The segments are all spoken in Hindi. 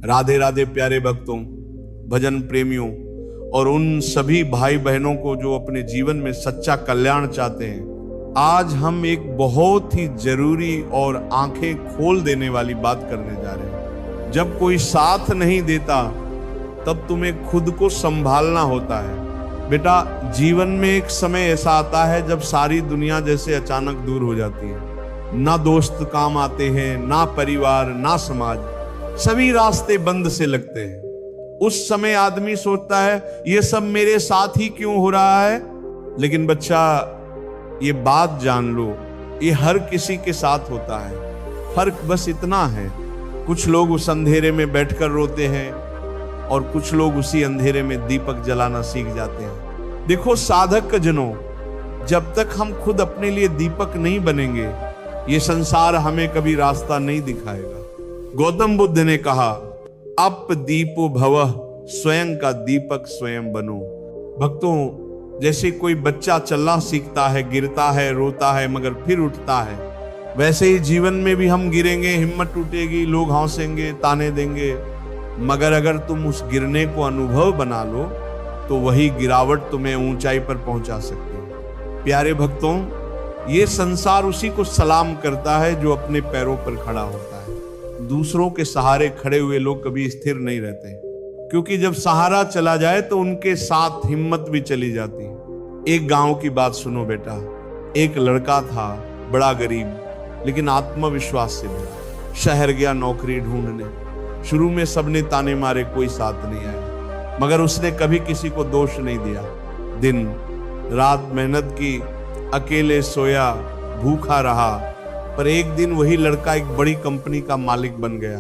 राधे राधे प्यारे भक्तों, भजन प्रेमियों और उन सभी भाई बहनों को जो अपने जीवन में सच्चा कल्याण चाहते हैं। आज हम एक बहुत ही जरूरी और आंखें खोल देने वाली बात करने जा रहे हैं। जब कोई साथ नहीं देता तब तुम्हें खुद को संभालना होता है। बेटा, जीवन में एक समय ऐसा आता है जब सारी दुनिया जैसे अचानक दूर हो जाती है। ना दोस्त काम आते हैं, ना परिवार, ना समाज, सभी रास्ते बंद से लगते हैं। उस समय आदमी सोचता है ये सब मेरे साथ ही क्यों हो रहा है। लेकिन बच्चा, ये बात जान लो, ये हर किसी के साथ होता है। फर्क बस इतना है, कुछ लोग उस अंधेरे में बैठकर रोते हैं और कुछ लोग उसी अंधेरे में दीपक जलाना सीख जाते हैं। देखो साधक जनों, जब तक हम खुद अपने लिए दीपक नहीं बनेंगे, ये संसार हमें कभी रास्ता नहीं दिखाएगा। गौतम बुद्ध ने कहा, अप दीपो भवः, स्वयं का दीपक स्वयं बनो। भक्तों, जैसे कोई बच्चा चलना सीखता है, गिरता है, रोता है, मगर फिर उठता है, वैसे ही जीवन में भी हम गिरेंगे, हिम्मत टूटेगी, लोग हंसेंगे, ताने देंगे, मगर अगर तुम उस गिरने को अनुभव बना लो तो वही गिरावट तुम्हें ऊंचाई पर पहुंचा सकती है। प्यारे भक्तों, ये संसार उसी को सलाम करता है जो अपने पैरों पर खड़ा होता है। दूसरों के सहारे खड़े हुए लोग कभी स्थिर नहीं रहते, क्योंकि जब सहारा चला जाए तो उनके साथ हिम्मत भी चली जाती है। एक गांव की बात सुनो बेटा। एक लड़का था, बड़ा गरीब, लेकिन आत्मविश्वास से भरा। शहर गया नौकरी ढूंढने। शुरू में सबने ताने मारे, कोई साथ नहीं आया, मगर उसने कभी किसी को दोष नहीं दिया। दिन रात मेहनत की, अकेले सोया, भूखा रहा, पर एक दिन वही लड़का एक बड़ी कंपनी का मालिक बन गया।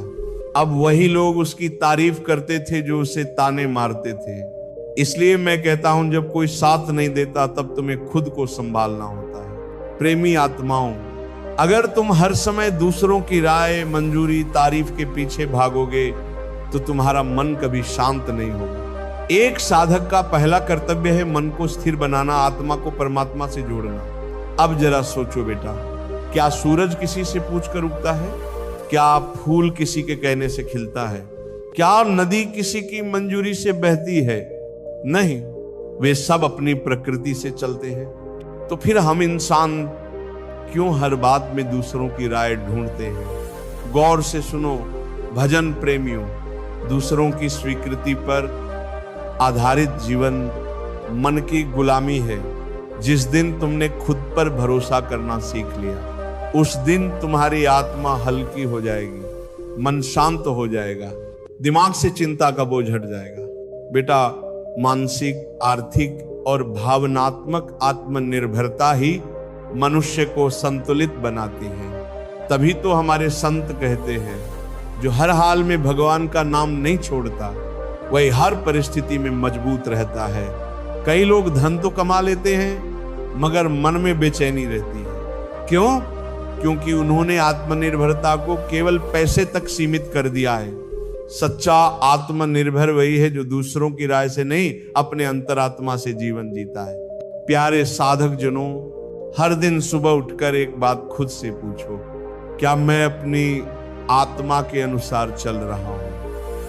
अब वही लोग उसकी तारीफ करते थे जो उसे ताने मारते थे। इसलिए मैं कहता हूं, जब कोई साथ नहीं देता तब तुम्हें खुद को संभालना होता है। प्रेमी आत्माओं, अगर तुम हर समय दूसरों की राय, मंजूरी, तारीफ के पीछे भागोगे तो तुम्हारा मन कभी शांत नहीं होगा। एक साधक का पहला कर्तव्य है मन को स्थिर बनाना, आत्मा को परमात्मा से जोड़ना। अब जरा सोचो बेटा, क्या सूरज किसी से पूछकर उगता है? क्या फूल किसी के कहने से खिलता है? क्या नदी किसी की मंजूरी से बहती है? नहीं, वे सब अपनी प्रकृति से चलते हैं। तो फिर हम इंसान क्यों हर बात में दूसरों की राय ढूंढते हैं? गौर से सुनो भजन प्रेमियों, दूसरों की स्वीकृति पर आधारित जीवन मन की गुलामी है। जिस दिन तुमने खुद पर भरोसा करना सीख लिया, उस दिन तुम्हारी आत्मा हल्की हो जाएगी, मन शांत हो जाएगा, दिमाग से चिंता का बोझ हट जाएगा। बेटा, मानसिक, आर्थिक और भावनात्मक आत्मनिर्भरता ही मनुष्य को संतुलित बनाती है। तभी तो हमारे संत कहते हैं, जो हर हाल में भगवान का नाम नहीं छोड़ता वही हर परिस्थिति में मजबूत रहता है। कई लोग धन तो कमा लेते हैं मगर मन में बेचैनी रहती है। क्यों? क्योंकि उन्होंने आत्मनिर्भरता को केवल पैसे तक सीमित कर दिया है। सच्चा आत्मनिर्भर वही है जो दूसरों की राय से नहीं, अपने अंतरात्मा से जीवन जीता है। प्यारे साधक जनों, हर दिन सुबह उठकर एक बात खुद से पूछो, क्या मैं अपनी आत्मा के अनुसार चल रहा हूं?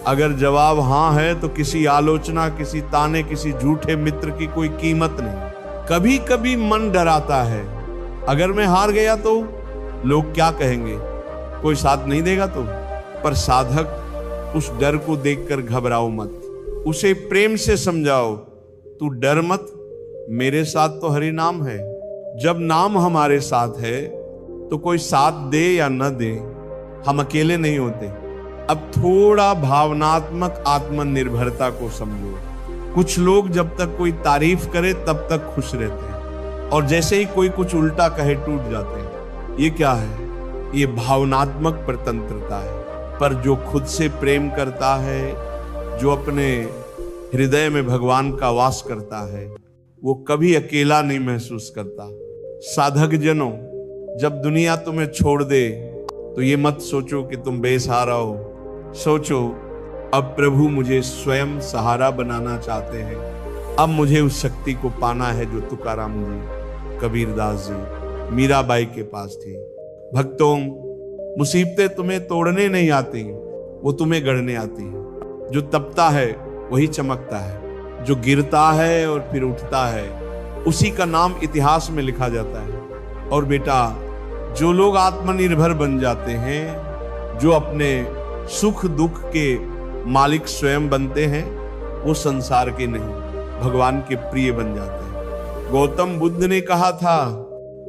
अगर जवाब हां है तो किसी आलोचना, किसी ताने, किसी झूठे मित्र की कोई कीमत नहीं। कभी कभी मन डराता है, अगर मैं हार गया तो लोग क्या कहेंगे, कोई साथ नहीं देगा तो। पर साधक, उस डर को देखकर घबराओ मत, उसे प्रेम से समझाओ, तू डर मत, मेरे साथ तो हरि नाम है। जब नाम हमारे साथ है तो कोई साथ दे या न दे, हम अकेले नहीं होते। अब थोड़ा भावनात्मक आत्मनिर्भरता को समझो। कुछ लोग जब तक कोई तारीफ करे तब तक खुश रहते हैं, और जैसे ही कोई कुछ उल्टा कहे टूट जाते हैं। ये क्या है? ये भावनात्मक स्वतंत्रता है। पर जो खुद से प्रेम करता है, जो अपने हृदय में भगवान का वास करता है, वो कभी अकेला नहीं महसूस करता। साधक जनों, जब दुनिया तुम्हें छोड़ दे तो ये मत सोचो कि तुम बेसहारा हो। सोचो, अब प्रभु मुझे स्वयं सहारा बनाना चाहते हैं। अब मुझे उस शक्ति को पाना है जो तुकाराम जी, कबीरदास जी, मीराबाई के पास थी। भक्तों, मुसीबतें तुम्हें तोड़ने नहीं आती, वो तुम्हें गढ़ने आती है। जो तपता है वही चमकता है, जो गिरता है और फिर उठता है उसी का नाम इतिहास में लिखा जाता है। और बेटा, जो लोग आत्मनिर्भर बन जाते हैं, जो अपने सुख दुख के मालिक स्वयं बनते हैं, वो संसार के नहीं भगवान के प्रिय बन जाते हैं। गौतम बुद्ध ने कहा था,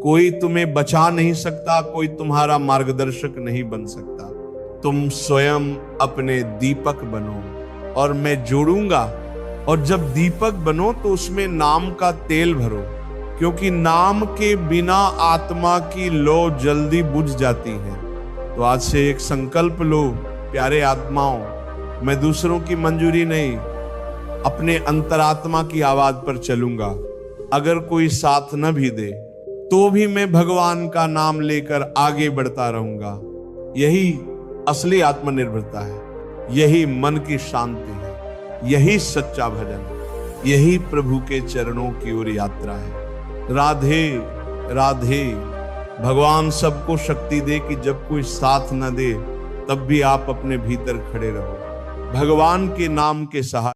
कोई तुम्हें बचा नहीं सकता, कोई तुम्हारा मार्गदर्शक नहीं बन सकता, तुम स्वयं अपने दीपक बनो और मैं जोड़ूंगा। और जब दीपक बनो तो उसमें नाम का तेल भरो, क्योंकि नाम के बिना आत्मा की लौ जल्दी बुझ जाती है। तो आज से एक संकल्प लो, प्यारे आत्माओं, मैं दूसरों की मंजूरी नहीं, अपने अंतरात्मा की आवाज पर चलूंगा। अगर कोई साथ न भी दे तो भी मैं भगवान का नाम लेकर आगे बढ़ता रहूंगा। यही असली आत्मनिर्भरता है, यही मन की शांति है, यही सच्चा भजन, यही प्रभु के चरणों की ओर यात्रा है। राधे राधे। भगवान सबको शक्ति दे कि जब कोई साथ न दे तब भी आप अपने भीतर खड़े रहो, भगवान के नाम के सहारे।